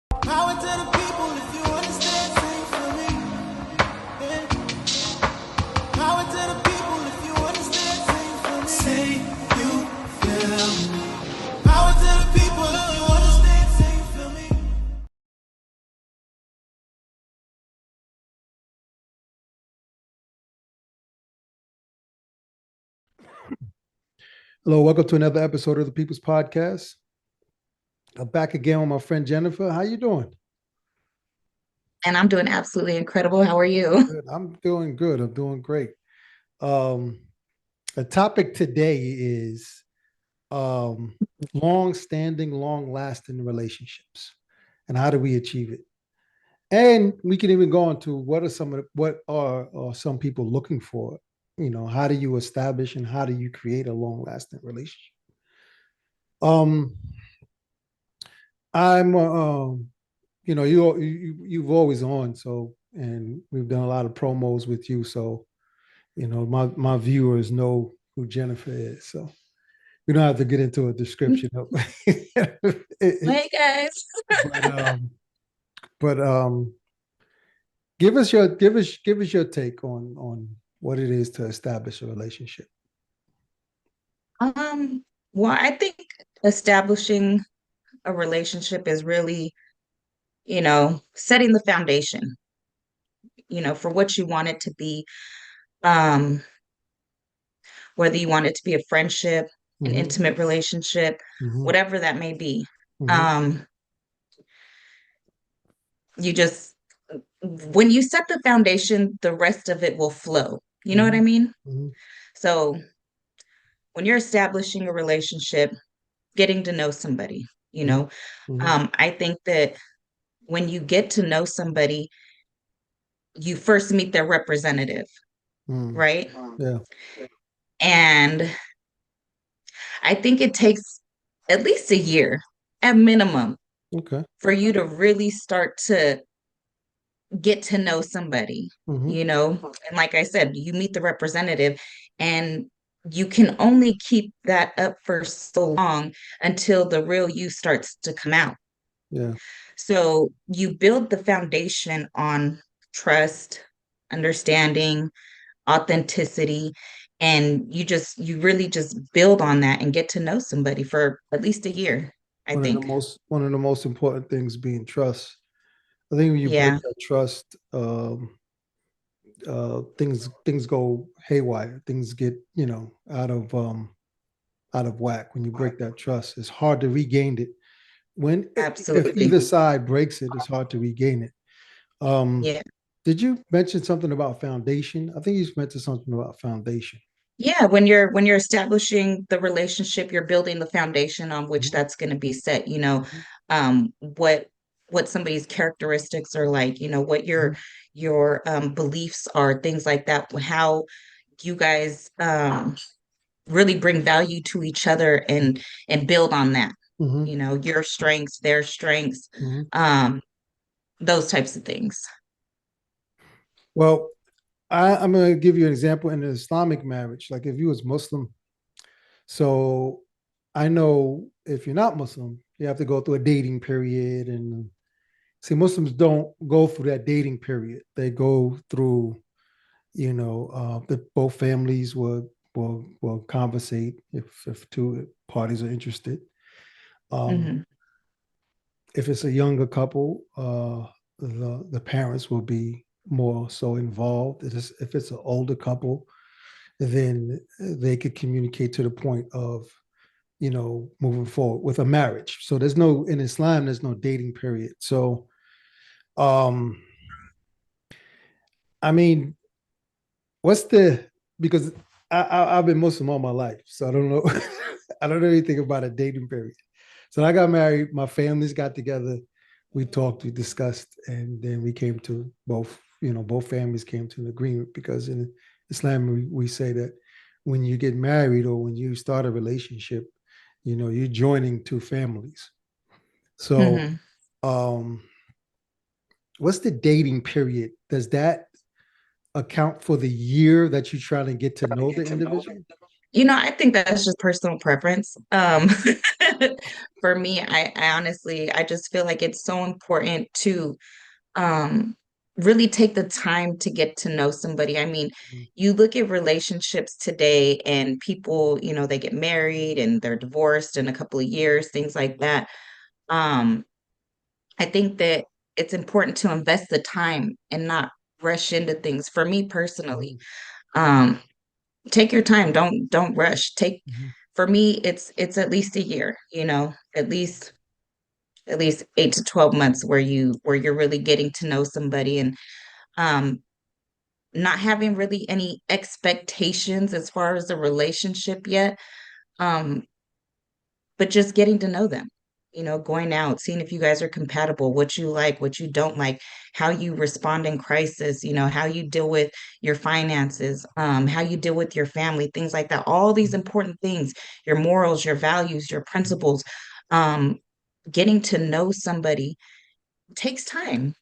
Power to the people if you understand, sing for me. Yeah. Power to the people if you understand, sing for me. Say you feel me. Power to the people if you understand, sing for me. Hello, welcome to another episode of the People's Podcast. I'm back again with my friend Jennifer. How you doing? And I'm doing absolutely incredible. How are you? Good. I'm doing good. I'm doing great. Um, the topic today is long-standing, long-lasting relationships, and how do we achieve it? And we can even go into what are some people looking for? How do you establish and how do you create a long-lasting relationship? Um, I'm you've always on, so, and we've done a lot of promos with you, so my viewers know who Jennifer is, so we don't have to get into a description of it. Hey guys. But give us your take on what it is to establish a relationship. Um, well, I think establishing a relationship is really, setting the foundation, for what you want it to be. Um, whether you want it to be a friendship, an Mm-hmm, intimate relationship, mm-hmm, whatever that may be. mm-hmm, Um, you just when you set the foundation, the rest of it will flow. You know what I mm-hmm, mean? mm-hmm, So when you're establishing a relationship, getting to know somebody, you mm-hmm, know. mm-hmm, I think that when you get to know somebody, you first meet their representative, mm-hmm. right? Yeah. And I think it takes at least a year at minimum Okay. for you to really start to get to know somebody, Mm-hmm. And like I said, you meet the representative and you can only keep that up for so long until the real you starts to come out. Yeah. So you build the foundation on trust, understanding, authenticity, and you really just build on that and get to know somebody for at least a year, I think. One of the most important things being trust. I think when you break Yeah. that trust, things go haywire. Things get out of whack. When you break that trust, it's hard to regain it. When if Absolutely. either side breaks it, it's hard to regain it. Um, Yeah. did you mention something about foundation? I think you mentioned something about foundation. Yeah, when you're establishing the relationship, you're building the foundation on which Mhm, that's going to be set, um, what what somebody's characteristics are like, what mhm, your beliefs are, things like that, how you guys really bring value to each other and build on that, mhm, your strengths, their strengths, mhm. um, those types of things. Well, I'm going to give you an example in an Islamic marriage. Like if you was Muslim, so I know if you're not Muslim, you have to go through a dating period. And see, Muslims don't go through that dating period. They go through, both families will conversate if two parties are interested. Um, Hmm. if it's a younger couple, the parents will be more so involved. If it's an older couple, then they could communicate to the point of moving forward with a marriage. So there's no in Islam, there's no dating period. So um I mean, what's the because I've been Muslim all my life, so I don't know. I don't know anything about a dating period. So I got married, my families got together, we talked, we discussed, and then we came to both families came to an agreement, because in Islam we say that when you get married or when you start a relationship, you're joining two families. So Hmm. um what's the dating period? Does that account for the year that you're trying to get to know the individual? I think that's just personal preference. For me, I honestly, I just feel like it's so important to um really take the time to get to know somebody. I mean, you look at relationships today and people, they get married and they're divorced in a couple of years, things like that. Um, I think that it's important to invest the time and not rush into things. For me personally, Mhm. um, take your time. Don't rush. Take Mhm. For me, it's at least a year, at least 8 to 12 months where you're really getting to know somebody and um not having really any expectations as far as the relationship yet. Um, but just getting to know them, going out, seeing if you guys are compatible, what you like, what you don't like, how you respond in crisis, how you deal with your finances, how you deal with your family, things like that. All these important things, your morals, your values, your principles, um, getting to know somebody takes time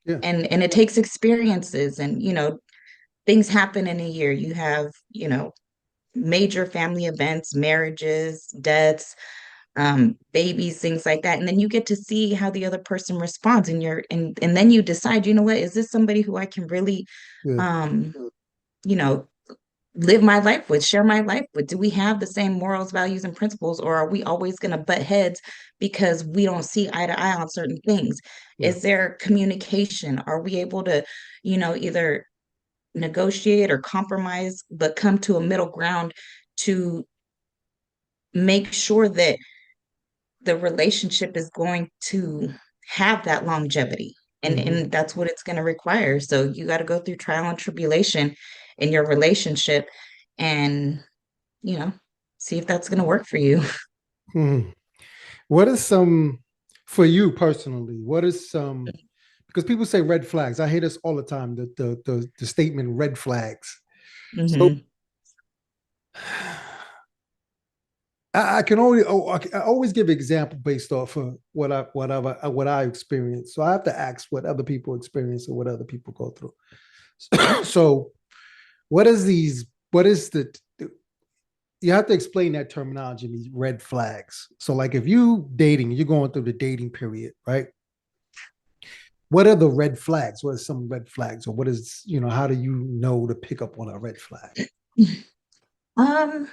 Yeah. and it takes experiences and, things happen in a year. You have, major family events, marriages, deaths, babies, things like that. And then you get to see how the other person responds and then you decide, what, is this somebody who I can really Yeah. um, you know, live my life with, share my life with? Do we have the same morals, values, and principles, or are we always going to butt heads because we don't see eye to eye on certain things? Yeah. Is there communication? Are we able to, either negotiate or compromise, but come to a middle ground to make sure that the relationship is going to have that longevity. And Hmm. and that's what it's going to require. So you got to go through trial and tribulation in your relationship and, you know, see if that's going to work for you. Hmm. What is some for you personally? What is some because people say red flags. I hear this all the time. The statement red flags. So Hmm. I can only I always give example based off of what I experience. So I have to ask what other people experience or what other people go through. So what is these? What is the? You have to explain that terminology. These red flags. So like if you dating, you're going through the dating period, right? What are the red flags? What are some red flags, or what is how do you know to pick up on a red flag? Um,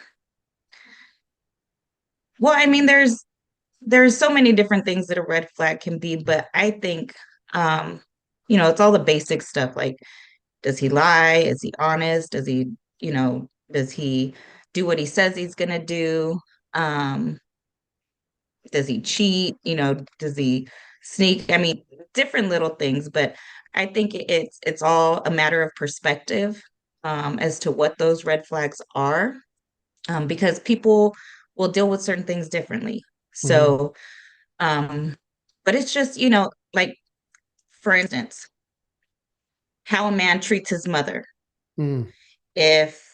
well, I mean, there's so many different things that a red flag can be, but I think um, it's all the basic stuff like, does he lie? Is he honest? Does he do what he says he's gonna do? Um, does he cheat? Does he sneak? I mean, different little things, but I think it's all a matter of perspective as to what those red flags are, because people will deal with certain things differently. Mm-hmm. So, um, but it's just, like for instance, how a man treats his mother. Mm-hmm. If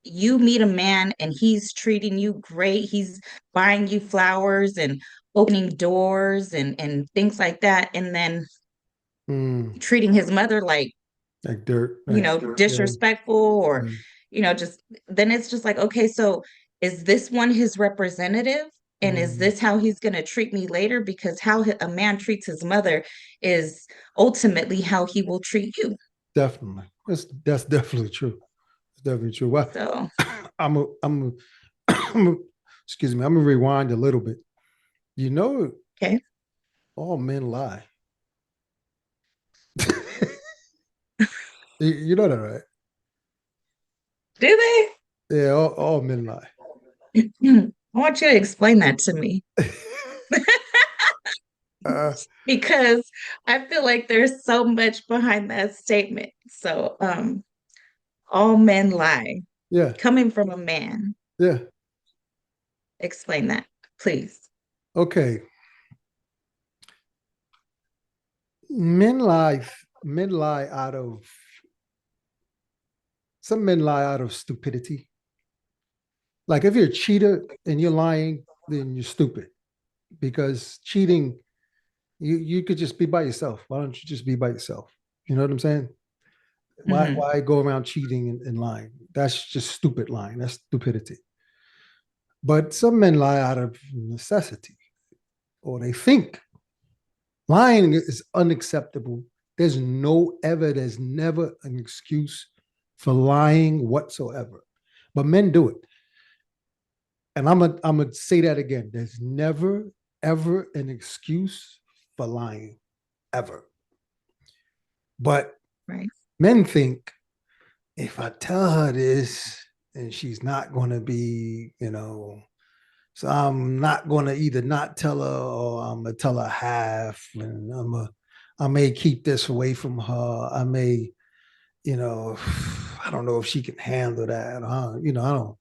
you meet a man and he's treating you great, he's buying you flowers and opening doors and things like that, and then Mm-hmm. treating his mother like, Like dirt, like yeah, disrespectful or, yeah. just then it's just like, okay, so is this one his representative? And is Mm-hmm. this how he's going to treat me later? Because how a man treats his mother is ultimately how he will treat you. Definitely, that's definitely true. It's definitely true. Well, So, excuse me. I'm gonna rewind a little bit. You know, okay. all men lie. You know that, right? Do they? Yeah, all men lie. I want you to explain that to me. uh, Because I feel like there's so much behind that statement. So, all men lie. yeah, Coming from a man, yeah. explain that, please. Okay, men lie. Men lie out of some men lie out of stupidity. Like if you're a cheater and you're lying, then you're stupid because cheating, you could just be by yourself. Why don't you just be by yourself? You know what I'm saying? Why Hmm. why go around cheating and lying? That's just stupid lying. That's stupidity. But some men lie out of necessity, or they think lying is unacceptable. There's no ever, there's never an excuse for lying whatsoever. But men do it. And I'm gonna say that again. There's never ever an excuse for lying, ever. But Right. men think if I tell her this, and she's not gonna be, so I'm not gonna either not tell her or I'm gonna tell her half, and I may keep this away from her. I may, you know, I don't know if she can handle that. I don't.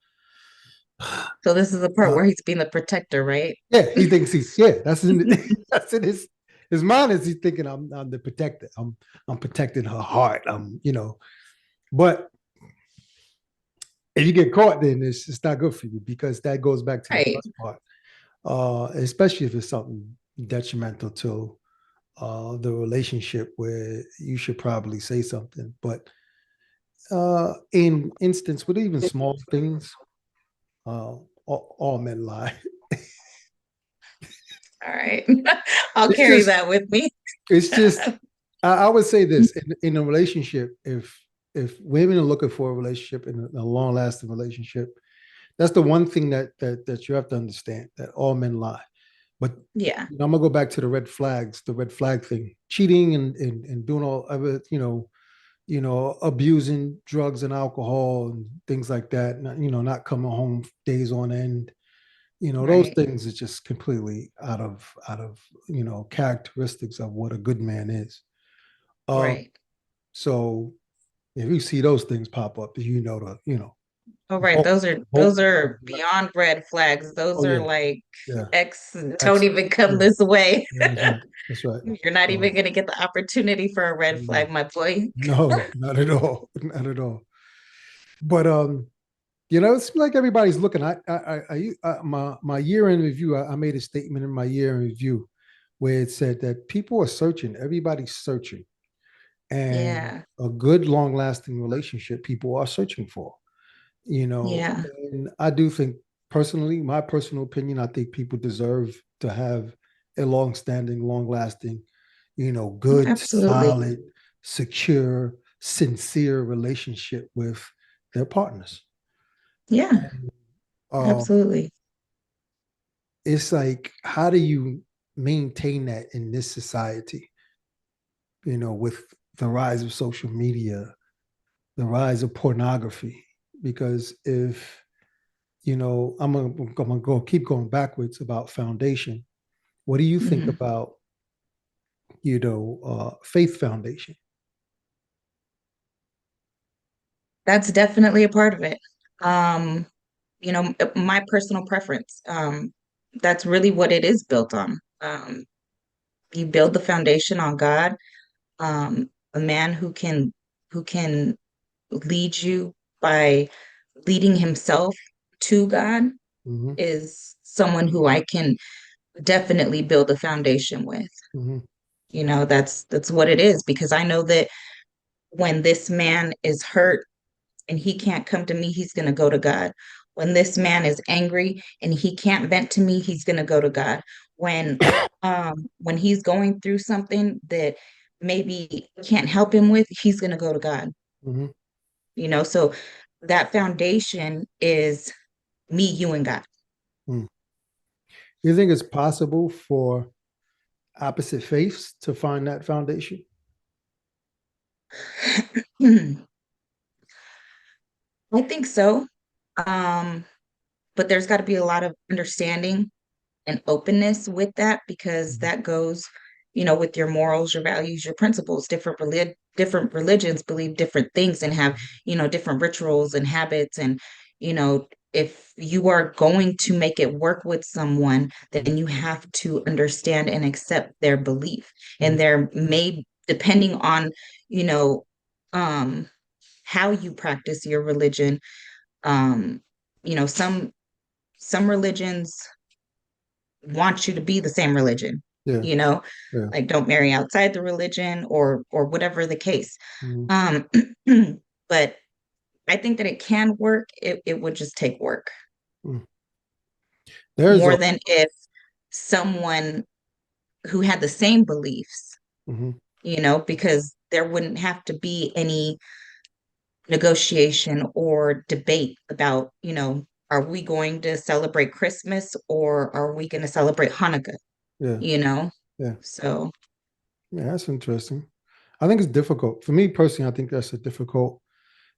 So this is the part Uh, where he's being the protector, right? yeah, he thinks that's in that's in his mind is he's thinking I'm the protector. I'm protecting her heart. But if you get caught, then it's not good for you because that goes back to the Right. first part. Especially if it's something detrimental to the relationship where you should probably say something. But in instance with even small things, all men lie. All right. I'll It's carry just that with me. it's just I would say this in a relationship, if women are looking for a relationship in a long lasting relationship, that's the one thing that you have to understand that all men lie. But Yeah. I'm gonna go back to the red flags, the red flag thing, cheating and doing all of it, abusing drugs and alcohol and things like that. Not coming home days on end. Those Right. things are just completely out of characteristics of what a good man is. Um, Right. so if you see those things pop up, All right. bolt, Those bolt. are beyond red flags. Those Oh are yeah, like yeah. X, don't Ex, even come yeah, this way. yeah, that's right. That's right. You're not even So going to get the opportunity for a red no, flag, my boy. no, not at all, not at all. But it seems like everybody's looking. My year in review. I made a statement in my year in review where it said that people are searching. Everybody's searching, and Yeah. a good, long-lasting relationship, people are searching for. Yeah. And I do think personally, my personal opinion, I think people deserve to have a long-standing, long-lasting, good, Absolutely. solid, secure, sincere relationship with their partners. Yeah. Uh, Absolutely. it's like, how do you maintain that in this society? With the rise of social media, the rise of pornography, because if I'm gonna go keep going backwards about foundation. What do you think Mhm. about faith foundation? That's definitely a part of it. Um, my personal preference. That's really what it is built on. You build the foundation on God, a man who can lead you by leading himself to God Mm-hmm, is someone who I can definitely build a foundation with. mm-hmm, That's what it is because I know that when this man is hurt and he can't come to me, he's going to go to God. When this man is angry and he can't vent to me, he's going to go to God. When when he's going through something that maybe I can't help him with, he's going to go to God. mm-hmm. So that foundation is me, you, and God. Mm. You think it's possible for opposite faiths to find that foundation? I think so. Um, but there's got to be a lot of understanding and openness with that because Mm-hmm, that goes, with your morals, your values, your principles. Different religions believe different things and have, different rituals and habits. And, if you are going to make it work with someone, then you have to understand and accept their belief. And mm-hmm, there may, depending on, you know, um, how you practice your religion, um, some religions want you to be the same religion, yeah, you know, yeah. like don't marry outside the religion or whatever the case. Mm-hmm, Um, but I think that it can work. It would just take work Mm. There's more a than if someone who had the same beliefs, mhm, because there wouldn't have to be any negotiation or debate about, are we going to celebrate Christmas or are we going to celebrate Hanukkah, yeah, you know? yeah, So, yeah. That's interesting. I think it's difficult for me personally. I think that's a difficult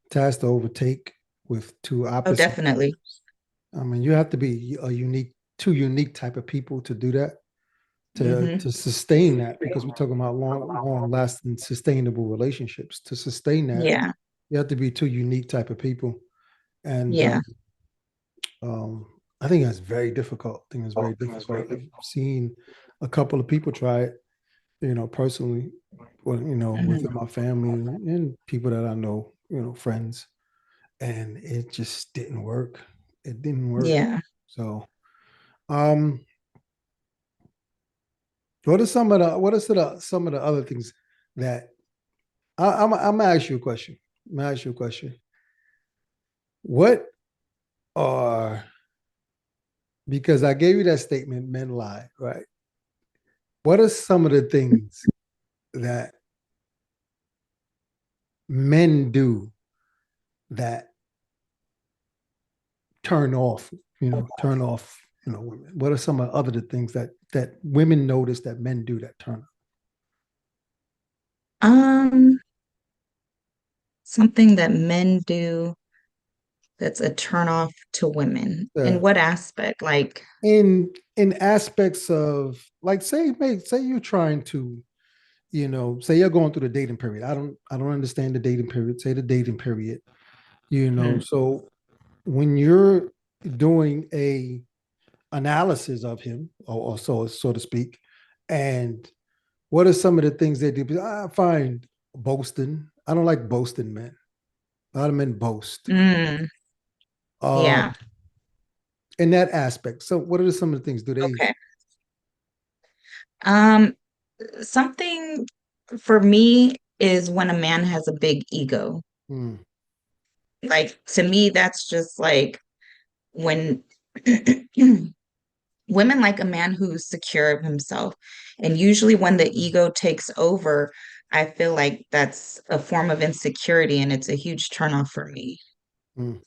task to overtake with two oh, opposite definitely. views. I mean, you have to be two unique type of people to do that, Hmm. to sustain that, because we're talking about long lasting, sustainable relationships. To sustain that, Yeah. you have to be two unique type of people, and Yeah. um, I think that's very difficult. I think it's very difficult. I've seen a couple of people try it, personally, well, Hmm. within my family and people that I know, friends, and it just didn't work. It didn't work. Yeah. So, um, some of the other things that I'm gonna ask you a question. I'm gonna ask you a question. What are because I gave you that statement, men lie, right? What are some of the things that men do that turn off, turn off, women? What are some of the other things that women notice that men do that turn off? Um, Something that men do that's a turnoff to women. In Yeah. what aspect? Like, In aspects of like say you're trying to, say you're going through the dating period. I don't understand the dating period. Say the dating period, hmm, so when you're doing a analysis of him, or so to speak, and what are some of the things they do? Because I find boasting. I don't like boasting men. A lot of men boast. mm, Um, yeah, in that aspect. So, what are some of the things? Do they? okay. Um, Something for me is when a man has a big ego. Hmm, Like to me, that's just like when women like a man who's secure of himself. And usually when the ego takes over, I feel like that's a form of insecurity and it's a huge turnoff for me. hmm,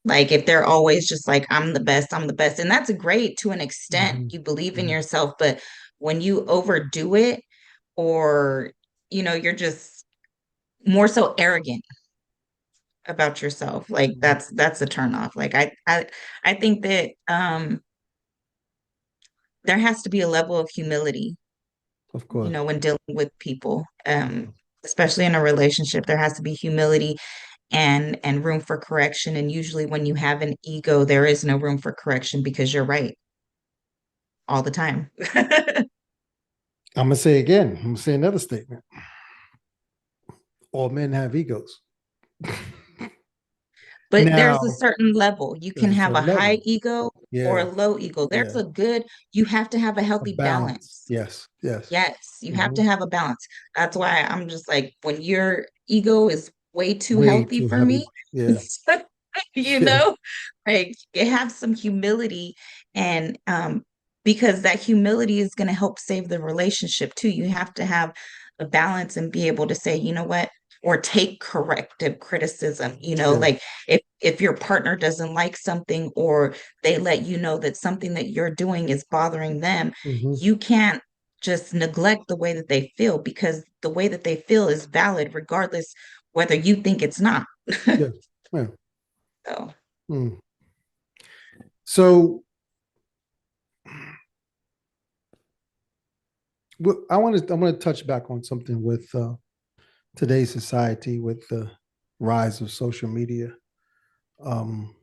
Like if they're always just like, I'm the best, I'm the best. And that's great to an extent. hmm, You believe in hmm, yourself, but when you overdo it or, you're just more so arrogant about yourself, like hmm. that's a turnoff. Like I think that there has to be a level of humility, Of course. when dealing with people. Especially in a relationship, there has to be humility and room for correction. And usually when you have an ego, there is no room for correction because you're right all the time. I'm gonna say again. I'm gonna say another statement. All men have egos. But there's a Now, certain level. You there's can a have a certain high level. ego or a Yeah, low ego. yeah. You have to have a A healthy balance. balance. Yes, yes. Yes, you have Hmm. to have a balance. That's why I'm just like, when your ego is way too Way healthy too for me, heavy. Yeah, you yeah. know, like you have some humility and because that humility is going to help save the relationship too. You have to have a balance and be able to say, you know what, or take corrective criticism, Yeah. like if your partner doesn't like something or they let you know that something that you're doing is bothering them, Hmm. you can't just neglect the way that they feel because the way that they feel is valid regardless whether you think it's not. Yeah. Yeah. So Mm. So I want to touch back on something with today's society with the rise of social media. Um,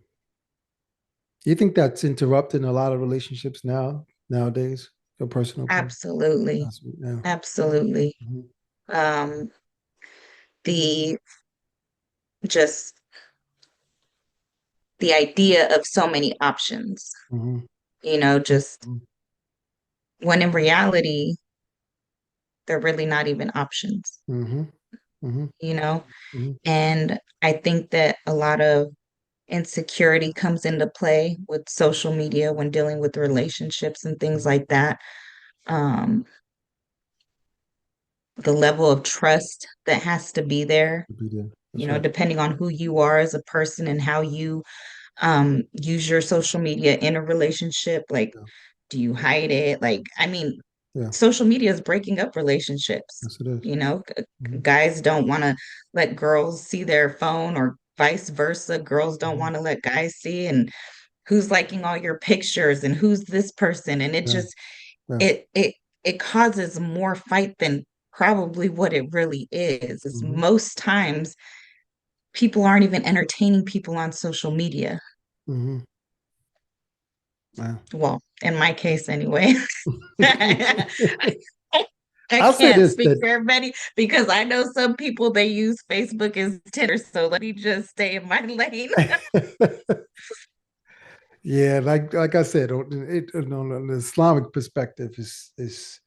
you think that's interrupting a lot of relationships nowadays? Your personal opinion? absolutely. Yeah. Absolutely. Mhm. Um, the just the idea of so many options, Mhm. just when in reality, they're really not even options. Mhm. Hmm. you know? Hmm. And I think that a lot of insecurity comes into play with social media when dealing with relationships and things like that. Um, the level of trust that has to be there, Be there. That's right. depending on who you are as a person and how you use your social media in a relationship. Like, Yeah. do you hide it? Like, I mean, Yeah. social media is breaking up relationships. Yes, it is. Hmm. Guys don't want to let girls see their phone or vice versa. Girls don't Hmm. want to let guys see and who's liking all your pictures and who's this person. And it Yeah. just Yeah. it causes more fight than probably what it really is Hmm. most times people aren't even entertaining people on social media. Hmm. Yeah. Well, in my case anyway. I I'll say can't this speak that for everybody because I know some people they use Facebook as Tinder. So let me just stay in my lane. yeah, like I said, on the Islamic perspective is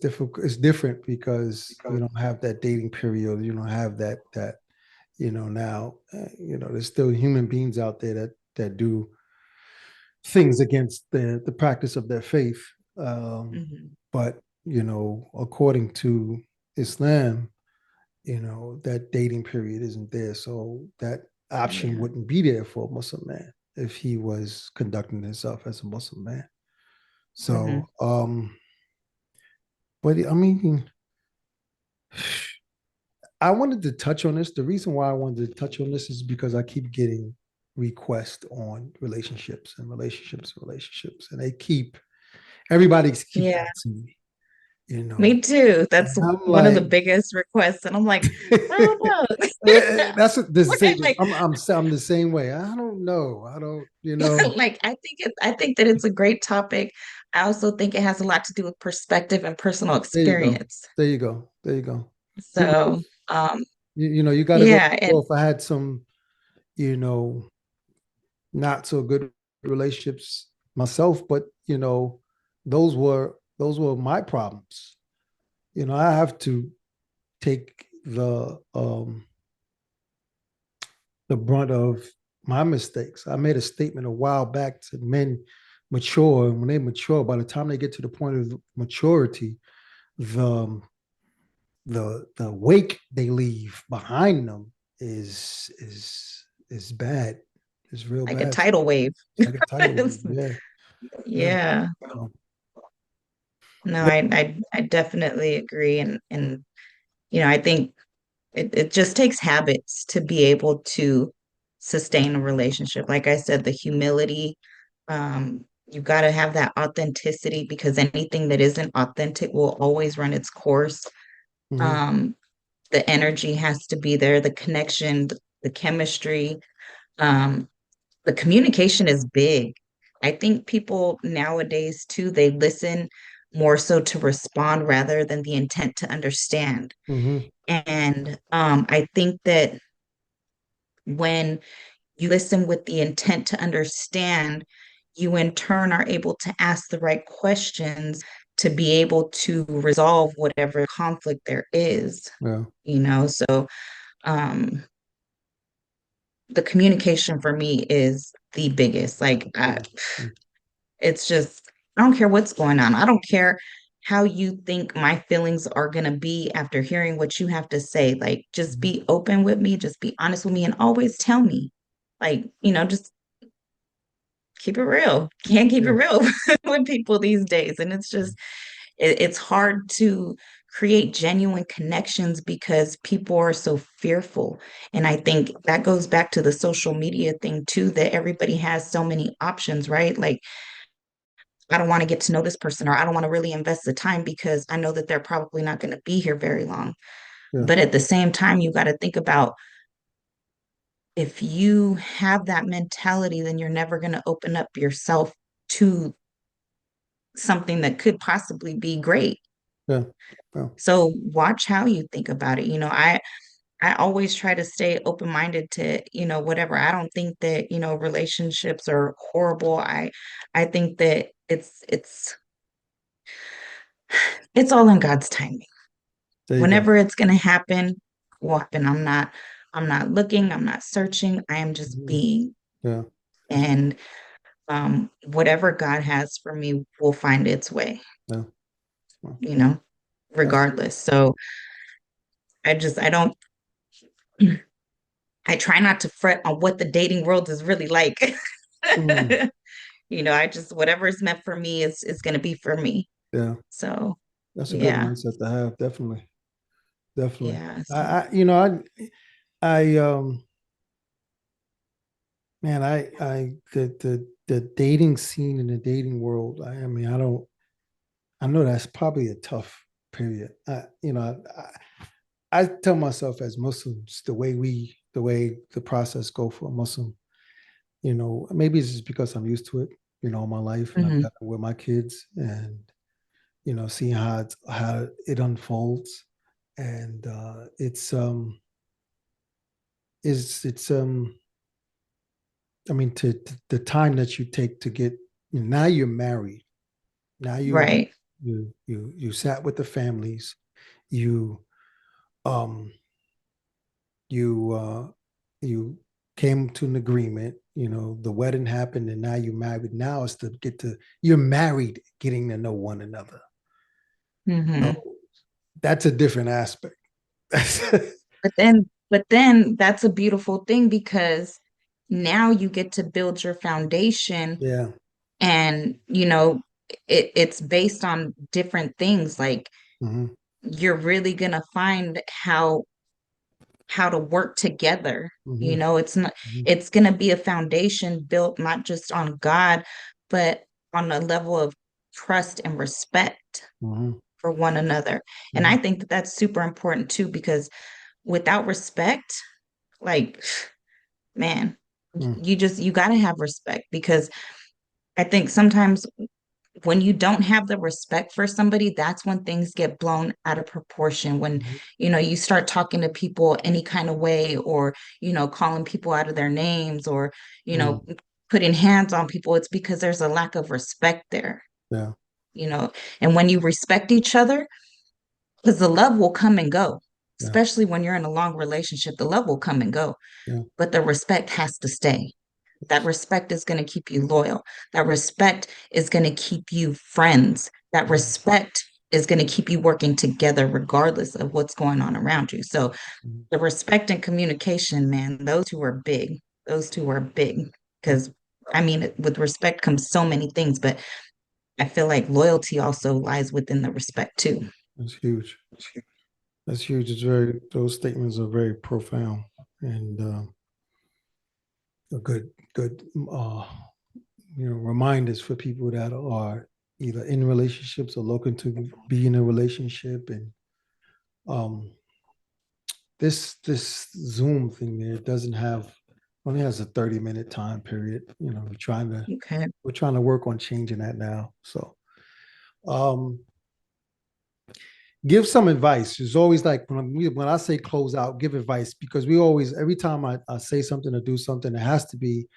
difficult. It's different because you don't have that dating period. You don't have that now. There's still human beings out there that do things against the practice of their faith. Mhm. But according to Islam, that dating period isn't there, so that option Yeah. wouldn't be there for a Muslim man if he was conducting himself as a Muslim man. Hmm. So, but I mean, I wanted to touch on this. The reason why I wanted to touch on this is because I keep getting requests on relationships and relationships and relationships, and everybody keeps Yeah, asking me, you know, me too. That's and I'm one of the like, biggest requests. And I'm like, I don't know. that's what this is. Like, I'm the same way. I don't know. I don't, you know. like I think that it's a great topic. I also think it has a lot to do with perspective and personal There you go. experience. There you go. There you go. So, um, You got to go. yeah, and Well, if I had some, you know, not so good relationships myself, but those were my problems. I have to take the brunt of my mistakes. I made a statement a while back to men mature, and when they mature, by the time they get to the point of maturity, the the wake they leave behind them is bad. It's real like a bad. tidal wave. It's like a tidal wave. It's- Yeah, yeah. yeah. So, No, yeah. I definitely agree. And I think it just takes habits to be able to sustain a relationship. Like I said, the humility, you got to have that authenticity because anything that isn't authentic will always run its course. Mhm. Um, the energy has to be there, the connection, the chemistry, um, the communication is big. I think people nowadays too, they listen more so to respond rather than the intent to understand. Mhm. And I think that when you listen with the intent to understand, you in turn are able to ask the right questions to be able to resolve whatever conflict there is, Yeah. So um, the communication for me is the biggest. Like, Mm. it's just, I don't care what's going on. I don't care how you think my feelings are going to be after hearing what you have to say. Like, just Mhm. be open with me, just be honest with me, and always tell me. Like, just keep it real. Can't keep it Yeah. real with people these days. And it's just, it's hard to create genuine connections because people are so fearful. And I think that goes back to the social media thing too, that everybody has so many options, right? Like, I don't want to get to know this person, or I don't want to really invest the time because I know that they're probably not going to be here very long. Yeah. But at the same time, you got to think about if you have that mentality, then you're never going to open up yourself to something that could possibly be great. Yeah. Yeah. So watch how you think about it. I always try to stay open-minded to, whatever. I don't think that, relationships are horrible. I think that it's all in God's timing. There you go. Whenever it's going to happen, will happen. I'm not looking, I'm not searching, I am just Mhm. being. Yeah. And whatever God has for me will find its way, Yeah. Well, you know, that's regardless. So I don't I try not to fret on what the dating world is really like. mm, I just whatever is meant for me is gonna be for me. yeah. So That's a good yeah, mindset to have. Definitely. Definitely. yeah. So I you know, I man, the dating scene in the dating world, I mean, I know that's probably a tough period. I tell myself as Muslims, the way the process go for a Muslim, maybe it's just because I'm used to it, all my life, and I've mhm, got it with my kids, and seeing how it unfolds, and it's I mean, to the time that you take to get, now you're married, now right. you sat with the families, you um you you came to an agreement, the wedding happened, and now you're married. Now it's to get to you're married, getting to know one another. So Hmm. that's a different aspect. But then that's a beautiful thing because now you get to build your foundation Yeah. and it's based on different things. Like Hmm. you're really gonna find how to work together. Hmm. It's not Hmm. it's going to be a foundation built not just on God, but on a level of trust and respect Hmm. for one another. And Hmm. I think that that's super important too, because without respect, like, man, Hmm. you got to have respect because I think sometimes when you don't have the respect for somebody, that's when things get blown out of proportion. When, you start talking to people any kind of way or, calling people out of their names or, you Hmm. know, putting hands on people, it's because there's a lack of respect there, Yeah. you know. And when you respect each other, because the love will come and go, Yeah. especially when you're in a long relationship, the love will come and go, Yeah. but the respect has to stay. That respect is going to keep you loyal. That respect is going to keep you friends. That respect is going to keep you working together regardless of what's going on around you. So Mhm. the respect and communication, man, those two are big. Those two are big because I mean, with respect comes so many things, but I feel like loyalty also lies within the respect too. That's huge. That's huge. Those statements are very profound and a good, reminders for people that are either in relationships or looking to be in a relationship. And um, this Zoom thing there doesn't have only has a 30-minute time period. Okay. We're trying to work on changing that now. So um, give some advice. It's always like when I say close out, give advice because we always every time I say something or do something, it has to be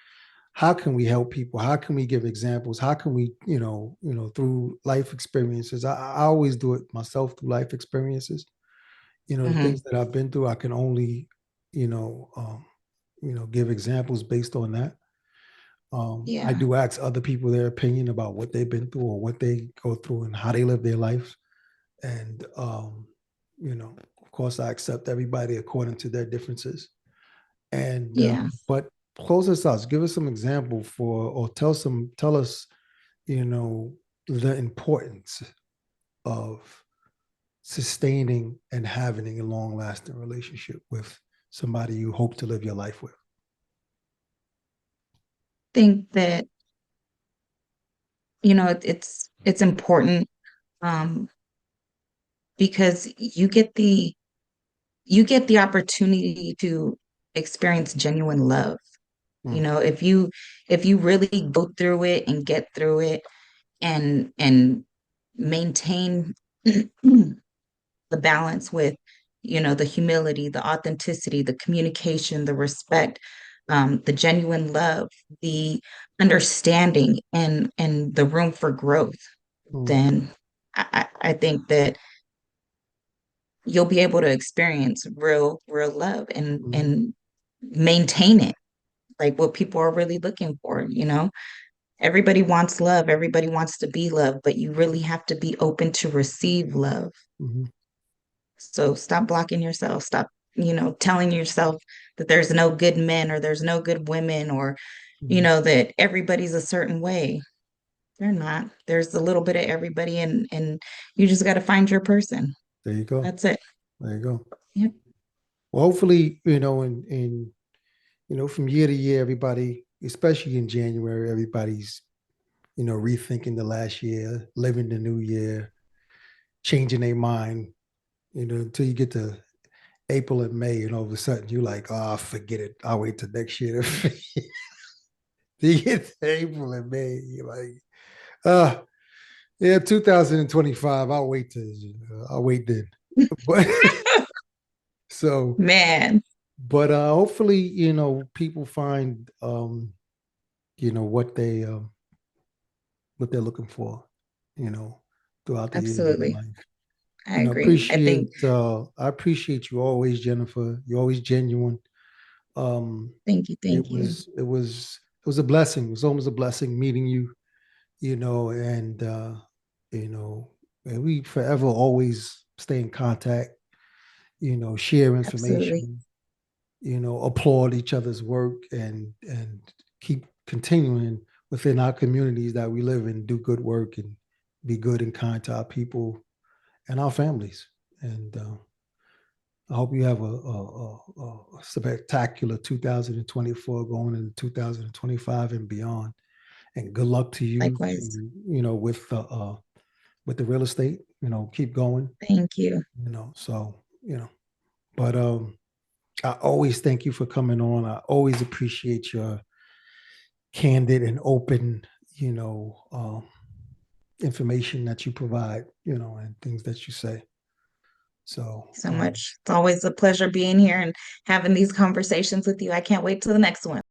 how can we help people? How can we give examples? How can we, through life experiences? I always do it myself through life experiences. The Hmm. things that I've been through, I can only, you know, um, give examples based on that. I Yeah. do ask other people their opinion about what they've been through or what they go through and how they live their lives. And, of course, I accept everybody according to their differences. And Yeah. but close us out. Give us some example or tell us, you know, the importance of sustaining and having a long lasting relationship with somebody you hope to live your life with. Think that, it's important um because you get the opportunity to experience genuine love. Mm, If you really go through it and get through it and maintain the balance with, the humility, the authenticity, the communication, the respect, the genuine love, the understanding and the room for growth, mm, then I think that you'll be able to experience real love Mhm. and maintain it, like what people are really looking for, you know? Everybody wants love, everybody wants to be loved, but you really have to be open to receive love. Mhm. So stop blocking yourself, stop, telling yourself that there's no good men or there's no good women or, Mhm. that everybody's a certain way. They're not. There's a little bit of everybody and you just got to find your person. There you go. That's it. There you go. Yep. Well, hopefully, from year to year, everybody, especially in January, everybody's, rethinking the last year, living the new year, changing their mind, until you get to April and May, and all of a sudden you're like, oh, forget it. I'll wait till next year. You get to April and May, you're like, yeah, 2025. I'll wait then. But so, Man, but hopefully, people find, what what they're looking for, you know, throughout the years of their absolutely. life. I agree. I think, I appreciate you always, Jennifer. You're always genuine. Um, thank you. it was a blessing. It was almost a blessing meeting you, and you know, and we forever always stay in contact, share Absolutely. information, applaud each other's work and keep continuing within our communities that we live in, do good work and be good and kind to our people and our families. And I hope you have a spectacular 2024 going into 2025 and beyond. And good luck to you, Likewise. with the real estate. Keep going. Thank you So but I always thank you for coming on. I always appreciate your candid and open, information that you provide, and things that you say. So, so much. It's always a pleasure being here and having these conversations with you. I can't wait till the next one.